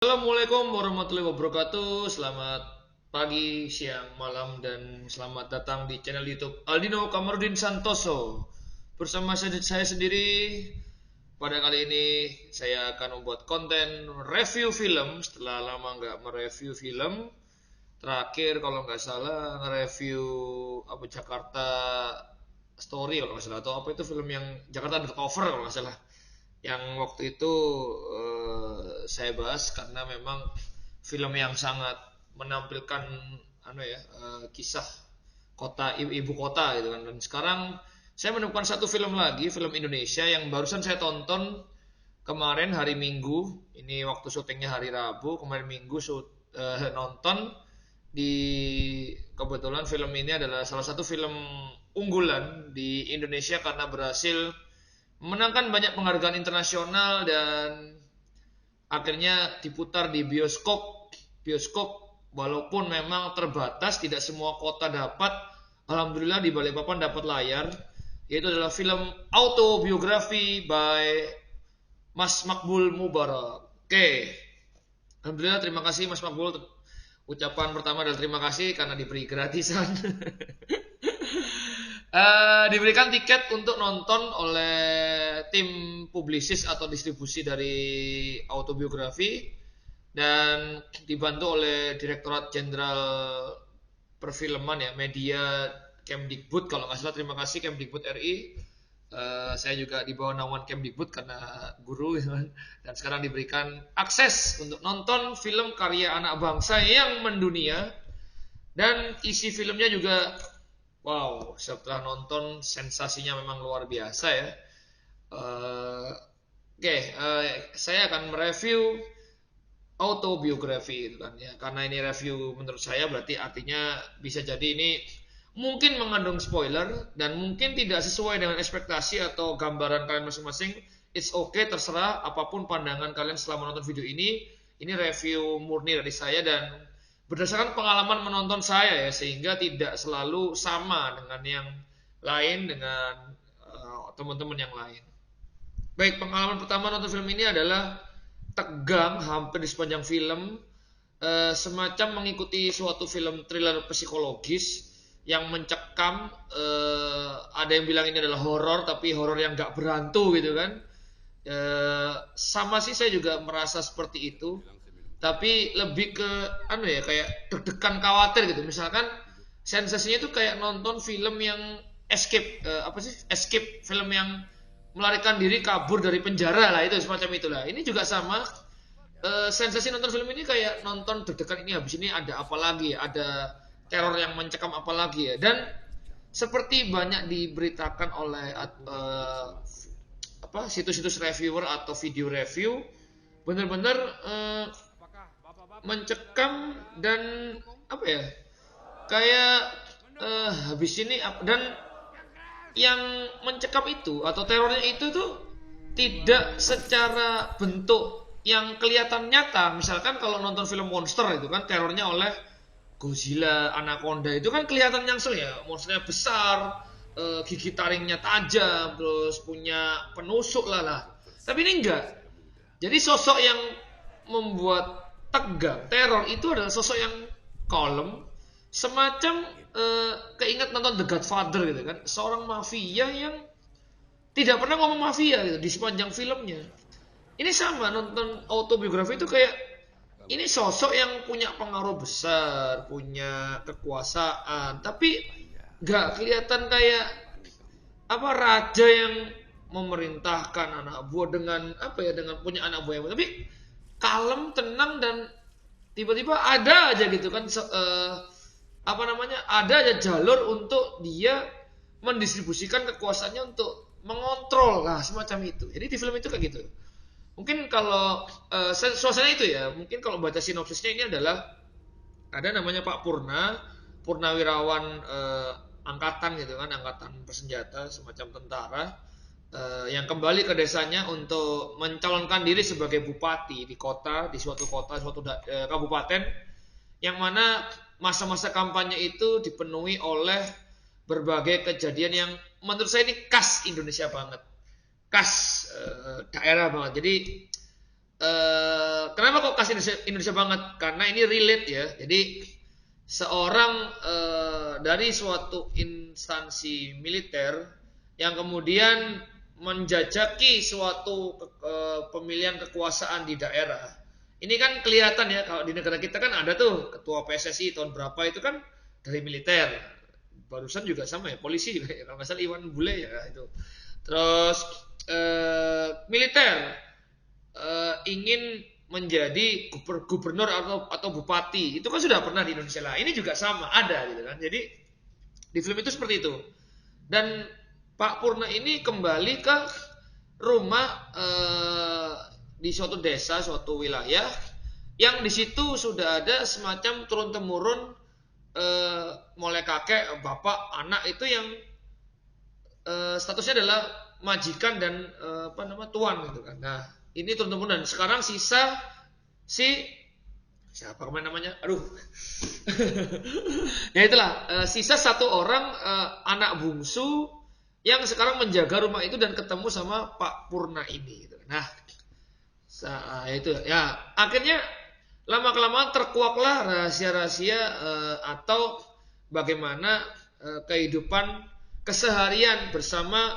Assalamualaikum warahmatullahi wabarakatuh. Selamat pagi, siang, malam, dan selamat datang di channel YouTube Aldino Kamarudin Santoso. Bersama saya sendiri, pada kali ini saya akan membuat konten review film. Setelah lama nggak mereview film, terakhir kalau nggak salah nge-review apa Jakarta Story kalau nggak salah, atau apa itu film yang Jakarta Undercover kalau nggak salah, yang waktu itu saya bahas karena memang film yang sangat menampilkan kisah kota ibu kota gitu kan. Dan sekarang saya menemukan satu film lagi, film Indonesia yang barusan saya tonton kemarin hari Minggu. Ini waktu syutingnya hari Rabu, kemarin Minggu nonton di kebetulan film ini adalah salah satu film unggulan di Indonesia karena berhasil memenangkan banyak penghargaan internasional dan akhirnya diputar di bioskop walaupun memang terbatas, tidak semua kota dapat. Alhamdulillah di Balikpapan dapat layar, yaitu adalah film autobiografi by Mas Makbul Mubarak. Oke, Alhamdulillah, terima kasih Mas Makbul. Ucapan pertama adalah terima kasih karena diberi gratisan. Diberikan tiket untuk nonton oleh tim publisis atau distribusi dari autobiografi dan dibantu oleh Direktorat Jenderal Perfilman ya, media Kemdikbud kalau nggak salah. Terima kasih Kemdikbud RI. Saya juga di bawah naungan Kemdikbud karena guru gitu kan. Dan sekarang diberikan akses untuk nonton film karya anak bangsa yang mendunia. Dan isi filmnya juga wow, setelah nonton sensasinya memang luar biasa ya. Saya akan mereview autobiografi itu kan ya. Karena ini review menurut saya berarti artinya bisa jadi ini mungkin mengandung spoiler dan mungkin tidak sesuai dengan ekspektasi atau gambaran kalian masing-masing. It's okay, terserah apapun pandangan kalian setelah menonton video ini. Ini review murni dari saya dan berdasarkan pengalaman menonton saya ya, sehingga tidak selalu sama dengan yang lain, dengan teman-teman yang lain. Baik, pengalaman pertama nonton film ini adalah tegang hampir di sepanjang film, semacam mengikuti suatu film thriller psikologis yang mencekam. Ada yang bilang ini adalah horor, tapi horor yang gak berantu gitu kan. Sama sih, saya juga merasa seperti itu, tapi lebih ke kayak deg-degan, khawatir gitu. Misalkan sensasinya itu kayak nonton film yang escape film yang melarikan diri kabur dari penjara lah, itu semacam itulah. Ini juga sama. Sensasi nonton film ini kayak nonton deg-degan, ini habis ini ada apa lagi, ada teror yang mencekam apa lagi ya. Dan seperti banyak diberitakan oleh situs-situs reviewer atau video review, bener-bener mencekam dan apa ya, kayak habis ini dan yang mencekam itu atau terornya itu tuh tidak secara bentuk yang kelihatan nyata. Misalkan kalau nonton film monster itu kan terornya oleh Godzilla, Anaconda, itu kan kelihatan nyangsel ya, monsternya besar, gigi taringnya tajam, terus punya penusuk lah. Tapi ini enggak. Jadi sosok yang membuat tegang, teror itu adalah sosok yang kalem, semacam keinget nonton The Godfather gitu kan, seorang mafia yang tidak pernah ngomong mafia gitu di sepanjang filmnya. Ini sama nonton autobiografi itu kayak ini sosok yang punya pengaruh besar, punya kekuasaan, tapi nggak kelihatan kayak apa raja yang memerintahkan anak buah dengan dengan punya anak buah yang tapi kalem, tenang, dan tiba-tiba ada aja gitu kan ada aja jalur untuk dia mendistribusikan kekuasaannya untuk mengontrol lah, semacam itu. Jadi di film itu kayak gitu. Mungkin kalau suasana itu ya, mungkin kalau baca sinopsisnya ini adalah ada namanya Pak Purnawirawan angkatan gitu kan, angkatan bersenjata semacam tentara, yang kembali ke desanya untuk mencalonkan diri sebagai bupati di suatu kabupaten, yang mana masa-masa kampanye itu dipenuhi oleh berbagai kejadian yang menurut saya ini khas Indonesia banget, khas daerah banget. Jadi kenapa kok kasih Indonesia banget? Karena ini relate ya. Jadi seorang dari suatu instansi militer yang kemudian menjajaki suatu pemilihan kekuasaan di daerah. Ini kan kelihatan ya, kalau di negara kita kan ada tuh ketua PSSI tahun berapa itu kan dari militer. Barusan juga sama ya, polisi kalau nggak salah Iwan Bule ya itu. Terus militer ingin menjadi gubernur atau bupati, itu kan sudah pernah di Indonesia lah. Ini juga sama ada gitu kan. Jadi di film itu seperti itu. Dan Pak Purna ini kembali ke rumah di suatu desa, suatu wilayah yang di situ sudah ada semacam turun temurun mulai kakek, bapak, anak itu yang statusnya adalah majikan dan tuan gitu kan. Nah, ini turun temurun dan sekarang sisa si siapa kemarin namanya? Aduh. Ya itulah, sisa satu orang anak bungsu yang sekarang menjaga rumah itu dan ketemu sama Pak Purna ini gitu. Nah, itu ya akhirnya lama kelamaan terkuaklah rahasia-rahasia atau bagaimana kehidupan keseharian bersama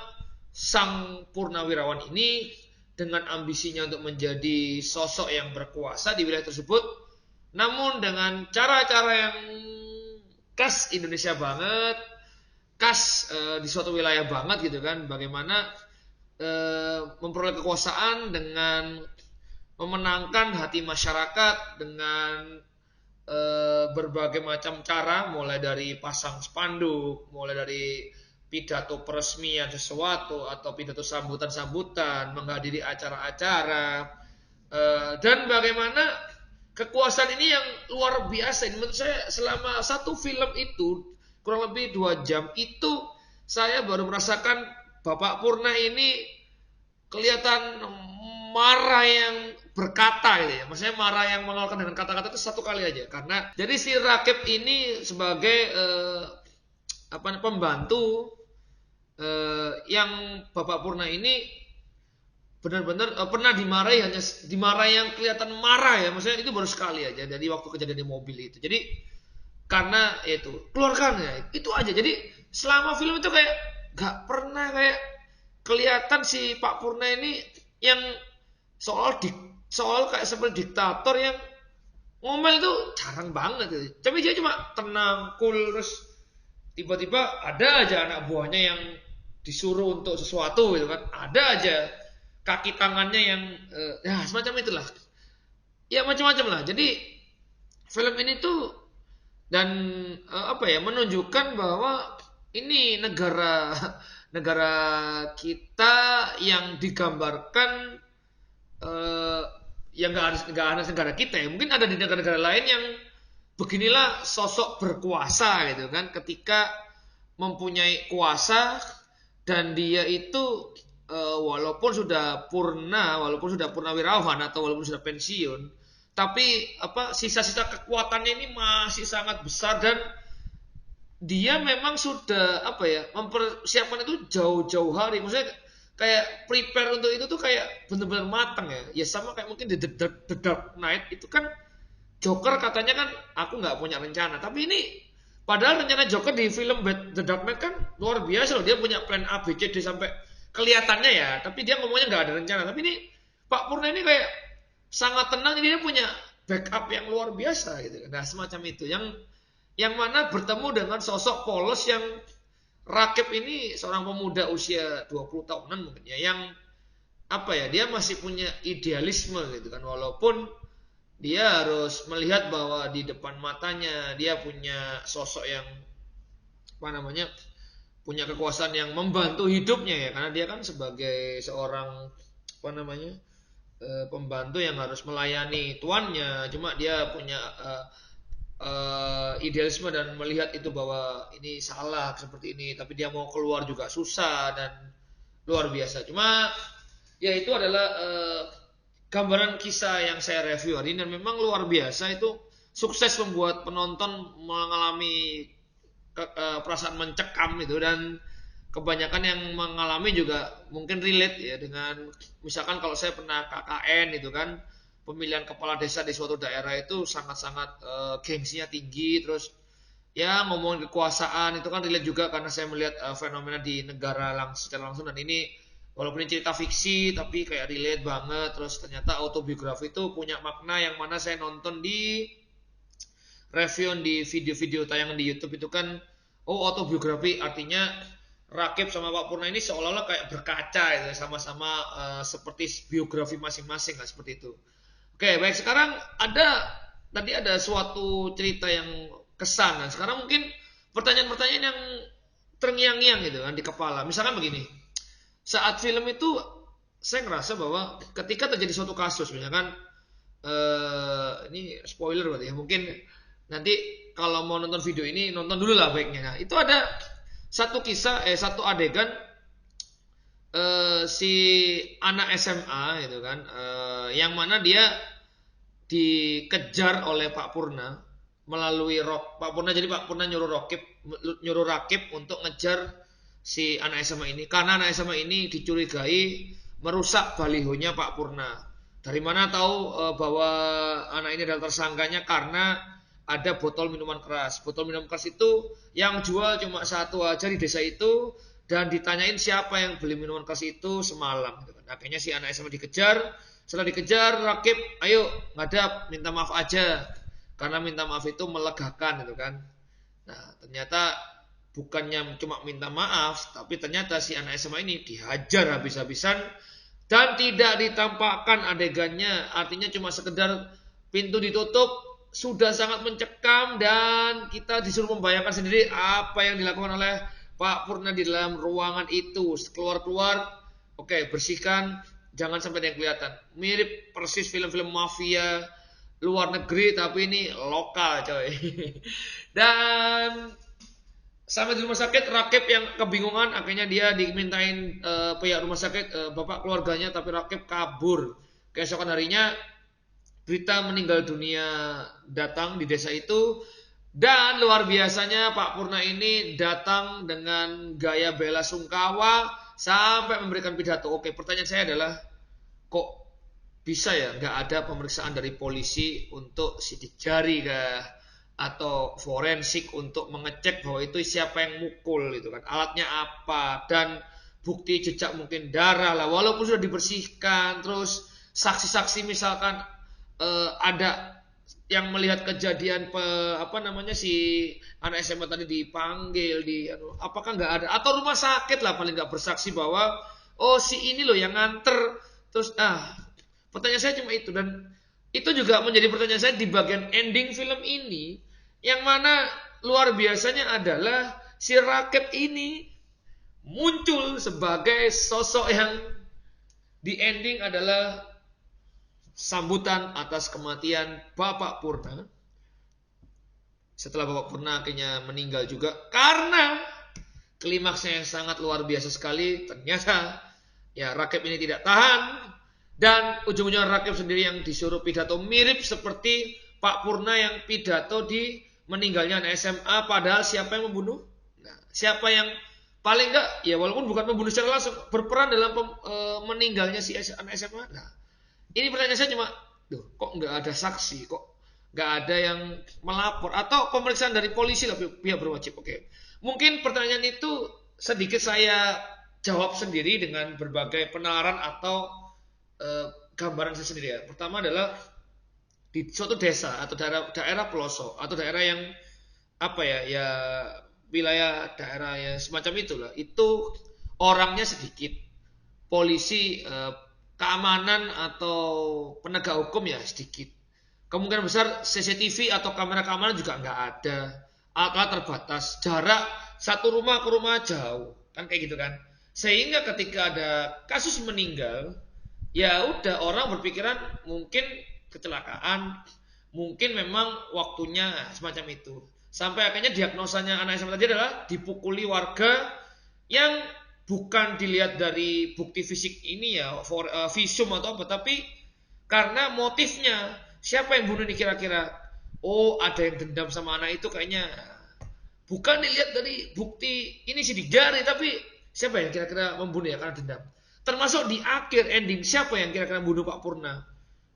sang purnawirawan ini dengan ambisinya untuk menjadi sosok yang berkuasa di wilayah tersebut, namun dengan cara-cara yang khas Indonesia banget, khas di suatu wilayah banget gitu kan, bagaimana memperoleh kekuasaan dengan memenangkan hati masyarakat dengan berbagai macam cara, mulai dari pasang spanduk, mulai dari pidato peresmian sesuatu atau pidato sambutan-sambutan, menghadiri acara-acara, dan bagaimana kekuasaan ini yang luar biasa. Menurut saya selama satu film itu kurang lebih 2 jam itu saya baru merasakan Bapak Purna ini kelihatan marah yang berkata gitu ya. Maksudnya marah yang mengeluarkan dengan kata-kata itu satu kali aja. Karena jadi si Rakib ini sebagai pembantu yang Bapak Purna ini benar-benar pernah dimarahi, hanya dimarahi yang kelihatan marah ya. Maksudnya itu baru sekali aja dari waktu kejadian di mobil itu. Jadi karena itu keluarkan ya, itu aja. Jadi selama film itu kayak gak pernah kayak kelihatan si Pak Purna ini yang soal kayak seperti diktator yang ngomel itu jarang banget gitu. Tapi dia cuma tenang, cool, terus tiba-tiba ada aja anak buahnya yang disuruh untuk sesuatu gitu kan. Ada aja kaki tangannya yang ya semacam itulah. Ya macam-macam lah. Jadi film ini tuh dan menunjukkan bahwa ini negara negara kita yang digambarkan yang nggak ada negara kita ya, mungkin ada di negara-negara lain yang beginilah sosok berkuasa gitu kan, ketika mempunyai kuasa dan dia itu walaupun sudah purnawirawan atau walaupun sudah pensiun, tapi sisa-sisa kekuatannya ini masih sangat besar dan dia memang sudah mempersiapkan itu jauh-jauh hari. Maksudnya kayak prepare untuk itu tuh kayak benar-benar matang ya. Ya sama kayak mungkin di The Dark Knight itu kan Joker katanya kan aku nggak punya rencana, tapi ini padahal rencana Joker di film The Dark Knight kan luar biasa loh. Dia punya plan A, B, C, D sampai kelihatannya ya, tapi dia ngomongnya nggak ada rencana. Tapi ini Pak Purna ini kayak sangat tenang, jadi dia punya backup yang luar biasa gitu. Nah semacam itu yang mana bertemu dengan sosok polos yang Rakib ini seorang pemuda usia 20 tahunan mungkin ya, yang dia masih punya idealisme gitu kan, walaupun dia harus melihat bahwa di depan matanya dia punya sosok yang punya kekuasaan yang membantu hidupnya ya, karena dia kan sebagai seorang pembantu yang harus melayani tuannya, cuma dia punya idealisme dan melihat itu bahwa ini salah seperti ini, tapi dia mau keluar juga susah dan luar biasa. Cuma ya itu adalah gambaran kisah yang saya review hari ini, dan memang luar biasa, itu sukses membuat penonton mengalami perasaan mencekam itu, dan kebanyakan yang mengalami juga mungkin relate ya dengan misalkan kalau saya pernah KKN itu kan, pemilihan kepala desa di suatu daerah itu sangat-sangat gengsinya tinggi. Terus ya ngomongin kekuasaan itu kan relate juga karena saya melihat fenomena di negara secara langsung, dan ini walaupun ini cerita fiksi tapi kayak relate banget. Terus ternyata autobiografi itu punya makna yang mana saya nonton di review di video-video tayangan di YouTube itu kan, oh autobiografi artinya Rakib sama Pak Purna ini seolah-olah kayak berkaca gitu, sama-sama seperti biografi masing-masing lah, seperti itu. Oke, baik, sekarang tadi ada suatu cerita yang kesan. Nah, sekarang mungkin pertanyaan-pertanyaan yang terngiang-ngiang gitu kan di kepala. Misalkan begini, saat film itu saya ngerasa bahwa ketika terjadi suatu kasus, misalkan ini spoiler berarti ya, mungkin nanti kalau mau nonton video ini nonton dulu lah baiknya. Nah, itu ada satu kisah, satu adegan si anak SMA itu kan, yang mana dia dikejar oleh Pak Purna melalui Pak Purna. Jadi Pak Purna nyuruh Rakib untuk ngejar si anak SMA ini karena anak SMA ini dicurigai merusak balihonya Pak Purna. Dari mana tahu bahwa anak ini adalah tersangkanya? Karena ada botol minuman keras. Botol minuman keras itu yang jual cuma satu aja di desa itu, dan ditanyain siapa yang beli minuman keras itu semalam. Akhirnya si anak SMA dikejar. Setelah dikejar, Rakib, ayo ngadap, minta maaf aja. Karena minta maaf itu melegakan gitu kan. Nah, ternyata bukannya cuma minta maaf, tapi ternyata si anak SMA ini dihajar habis-habisan dan tidak ditampakkan adegannya. Artinya cuma sekedar pintu ditutup, sudah sangat mencekam, dan kita disuruh membayangkan sendiri apa yang dilakukan oleh Pak Purna di dalam ruangan itu. Keluar-keluar, oke, bersihkan, jangan sampai ada yang kelihatan. Mirip persis film-film mafia luar negeri, tapi ini lokal coy. Dan sampai di rumah sakit, Rakib yang kebingungan, akhirnya dia dimintain pihak rumah sakit, bapak keluarganya, tapi Rakib kabur. Keesokan harinya berita meninggal dunia datang di desa itu, dan luar biasanya Pak Purna ini datang dengan gaya bela sungkawa sampai memberikan pidato. Oke, pertanyaan saya adalah, kok bisa ya nggak ada pemeriksaan dari polisi untuk sidik jari kah, atau forensik untuk mengecek bahwa itu siapa yang mukul itu kan, alatnya apa, dan bukti jejak mungkin darah lah, walaupun sudah dibersihkan. Terus saksi-saksi misalkan ada yang melihat kejadian si anak SMA tadi dipanggil, apakah nggak ada, atau rumah sakit lah paling nggak bersaksi bahwa oh si ini loh yang nganter. Terus pertanyaan saya cuma itu, dan itu juga menjadi pertanyaan saya di bagian ending film ini, yang mana luar biasanya adalah si Rakib ini muncul sebagai sosok yang di ending adalah sambutan atas kematian Bapak Purna. Setelah Bapak Purna akhirnya meninggal juga karena klimaksnya yang sangat luar biasa sekali. Ternyata ya Rakib ini tidak tahan, dan ujung-ujungnya Rakib sendiri yang disuruh pidato, mirip seperti Pak Purna yang pidato di meninggalnya anak SMA. Padahal siapa yang membunuh? Nah, siapa yang paling enggak, ya walaupun bukan membunuh secara langsung, berperan dalam meninggalnya si anak SMA. Nah, ini pertanyaan saya cuma, kok nggak ada saksi, kok nggak ada yang melapor, atau pemeriksaan dari polisi lah, pihak berwajib. Oke, mungkin pertanyaan itu sedikit saya jawab sendiri dengan berbagai penalaran atau gambaran saya sendiri ya. Pertama adalah di suatu desa atau daerah pelosok atau daerah yang ya wilayah daerah yang semacam itulah, itu orangnya sedikit, polisi keamanan atau penegak hukum ya sedikit, kemungkinan besar CCTV atau kamera keamanan juga nggak ada, alat terbatas, jarak satu rumah ke rumah jauh kan, kayak gitu kan. Sehingga ketika ada kasus meninggal, ya udah orang berpikiran mungkin kecelakaan, mungkin memang waktunya semacam itu. Sampai akhirnya diagnosanya anak SMA tadi adalah dipukuli warga, yang bukan dilihat dari bukti fisik ini ya, visum atau apa, tapi karena motifnya, siapa yang bunuh ini kira-kira. Oh, ada yang dendam sama anak itu kayaknya. Bukan dilihat dari bukti ini sidik jari, tapi siapa yang kira-kira membunuh ya karena dendam. Termasuk di akhir ending, siapa yang kira-kira membunuh Pak Purna.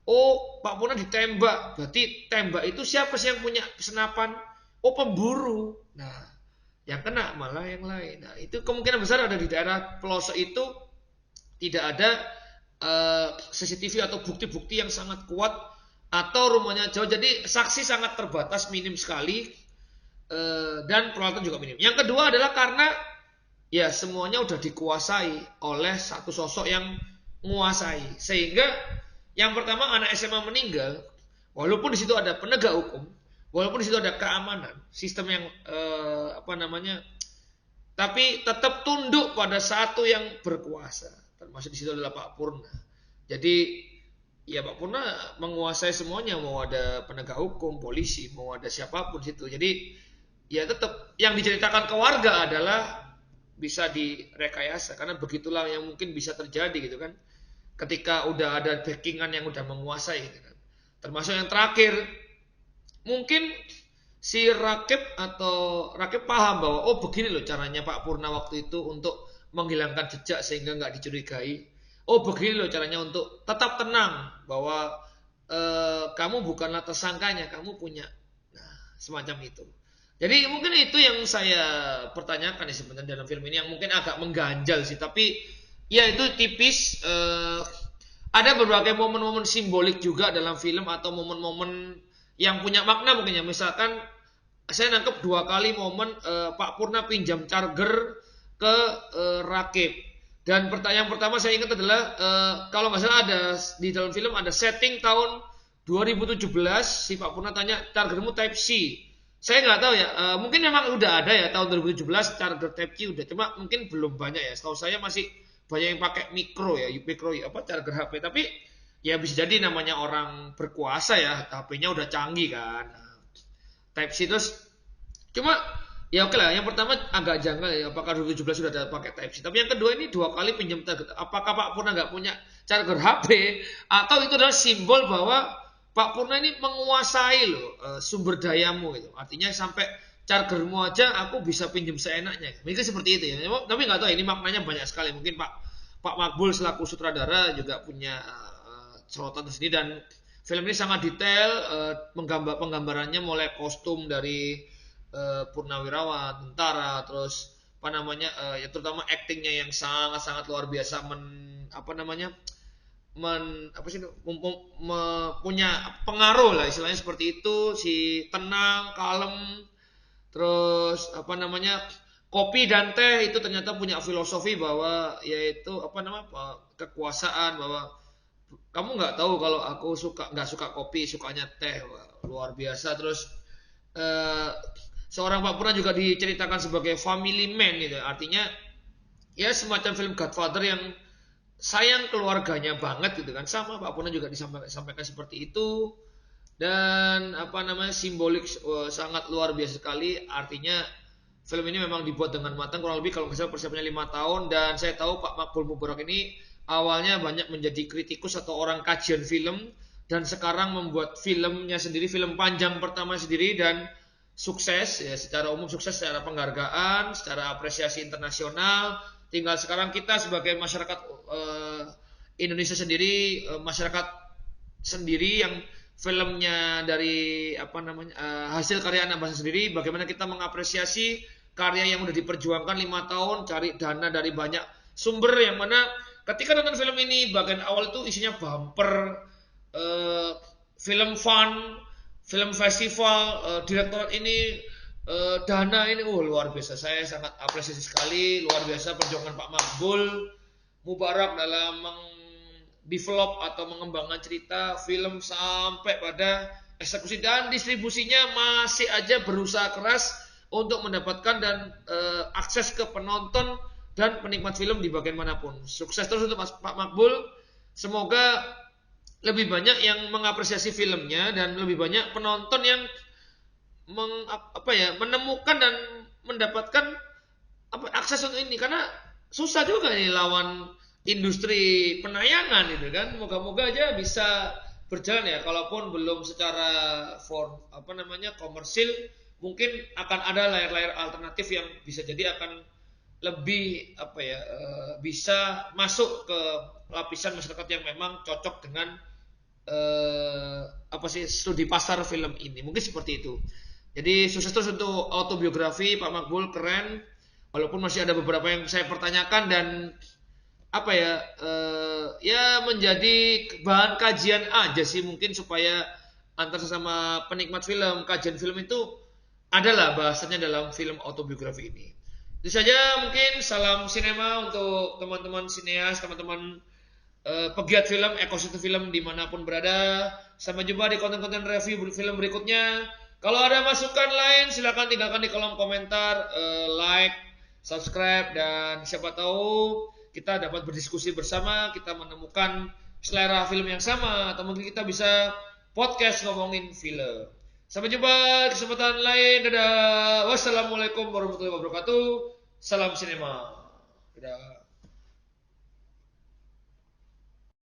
Oh, Pak Purna ditembak. Berarti tembak itu siapa sih yang punya senapan? Oh, pemburu. Nah, yang kena malah yang lain. Nah, itu kemungkinan besar ada di daerah pelosok itu tidak ada CCTV atau bukti-bukti yang sangat kuat atau rumahnya jauh. Jadi saksi sangat terbatas, minim sekali, dan peralatan juga minim. Yang kedua adalah karena ya semuanya udah dikuasai oleh satu sosok yang menguasai, sehingga yang pertama anak SMA meninggal, walaupun di situ ada penegak hukum, walaupun di situ ada keamanan, sistem yang tapi tetap tunduk pada satu yang berkuasa, termasuk di situ adalah Pak Purna. Jadi ya Pak Purna menguasai semuanya, mau ada penegak hukum, polisi, mau ada siapapun situ. Jadi ya tetap yang diceritakan ke warga adalah bisa direkayasa, karena begitulah yang mungkin bisa terjadi gitu kan. Ketika udah ada backingan yang udah menguasai gitu kan. Termasuk yang terakhir, mungkin si Rakib paham bahwa oh begini loh caranya Pak Purna waktu itu untuk menghilangkan jejak sehingga nggak dicurigai. Oh begini loh caranya untuk tetap tenang bahwa kamu bukanlah tersangkanya, kamu punya semacam itu. Jadi mungkin itu yang saya pertanyakan sebenarnya dalam film ini, yang mungkin agak mengganjal sih, tapi ya itu tipis. Ada berbagai momen-momen simbolik juga dalam film atau momen-momen yang punya makna mungkin ya. Misalkan saya nangkep 2 kali momen Pak Purna pinjam charger ke Rakib. Dan pertanyaan pertama saya ingat adalah kalau nggak salah ada di dalam film ada setting tahun 2017, si Pak Purna tanya chargermu Type C. Saya nggak tahu ya, mungkin memang udah ada ya tahun 2017 charger Type C udah, cuma mungkin belum banyak ya. Setahu saya masih banyak yang pakai micro charger HP. Tapi ya bisa jadi namanya orang berkuasa ya, HP-nya udah canggih kan. Type C terus, cuma ya oke lah. Yang pertama agak janggal ya, apakah 2017 sudah ada pakai Type C. Tapi yang kedua ini 2 kali pinjam charger. Apakah Pak Purna nggak punya charger HP atau itu adalah simbol bahwa Pak Purna ini menguasai loh sumber dayamu gitu. Artinya sampai chargermu aja aku bisa pinjam seenaknya. Mungkin seperti itu ya. Tapi nggak tahu ini maknanya banyak sekali. Mungkin Pak Makbul selaku sutradara juga punya sorotan sendiri, dan film ini sangat detail, penggambarannya mulai kostum dari purnawirawan, tentara, terus ya terutama aktingnya yang sangat-sangat luar biasa, punya pengaruh lah istilahnya seperti itu. Si tenang, kalem, terus kopi dan teh itu ternyata punya filosofi bahwa yaitu kekuasaan, bahwa kamu nggak tahu kalau aku nggak suka kopi, sukanya teh. Wah, luar biasa. Terus seorang Pak Purna juga diceritakan sebagai family man gitu, artinya ya semacam film Godfather yang sayang keluarganya banget gitu kan. Sama Pak Purna juga disampaikan seperti itu, dan simbolik sangat luar biasa sekali. Artinya film ini memang dibuat dengan matang, kurang lebih kalau misalnya persiapannya 5 tahun. Dan saya tahu Pak Makbul Mubarak ini awalnya banyak menjadi kritikus atau orang kajian film, dan sekarang membuat filmnya sendiri, film panjang pertama sendiri, dan sukses ya, secara umum sukses secara penghargaan, secara apresiasi internasional. Tinggal sekarang kita sebagai masyarakat Indonesia sendiri, masyarakat sendiri yang filmnya dari hasil karya anak bangsa sendiri, bagaimana kita mengapresiasi karya yang udah diperjuangkan 5 tahun, cari dana dari banyak sumber, yang mana ketika nonton film ini bagian awal itu isinya bumper, film fun, film festival, direktorat ini, dana ini, luar biasa. Saya sangat apresiasi sekali, luar biasa perjuangan Pak Makbul Mubarak dalam develop atau mengembangkan cerita film sampai pada eksekusi dan distribusinya. Masih aja berusaha keras untuk mendapatkan dan akses ke penonton dan penikmat film di bagian manapun. Sukses terus untuk Pak Makbul. Semoga lebih banyak yang mengapresiasi filmnya dan lebih banyak penonton yang menemukan dan mendapatkan akses untuk ini, karena susah juga nih lawan industri penayangan itu kan. Moga-moga aja bisa berjalan ya, kalaupun belum secara komersil, mungkin akan ada layar-layar alternatif yang bisa jadi akan lebih bisa masuk ke lapisan masyarakat yang memang cocok dengan apa sih studi pasar film ini. Mungkin seperti itu. Jadi sukses terus untuk autobiografi Pak Makbul, keren. Walaupun masih ada beberapa yang saya pertanyakan dan apa ya ya menjadi bahan kajian aja sih mungkin supaya antar sesama penikmat film kajian film itu adalah bahasanya dalam film autobiografi ini. Itu saja mungkin salam sinema untuk teman-teman sineas, teman-teman pegiat film, ekosistem film dimanapun berada. Sampai jumpa di konten-konten review film berikutnya. Kalau ada masukan lain silakan tinggalkan di kolom komentar, like, subscribe, dan siapa tahu kita dapat berdiskusi bersama, kita menemukan selera film yang sama, atau mungkin kita bisa podcast ngomongin film. Sampai jumpa di kesempatan lain. Dadah. Wassalamualaikum warahmatullahi wabarakatuh. Salam sinema. Dadah.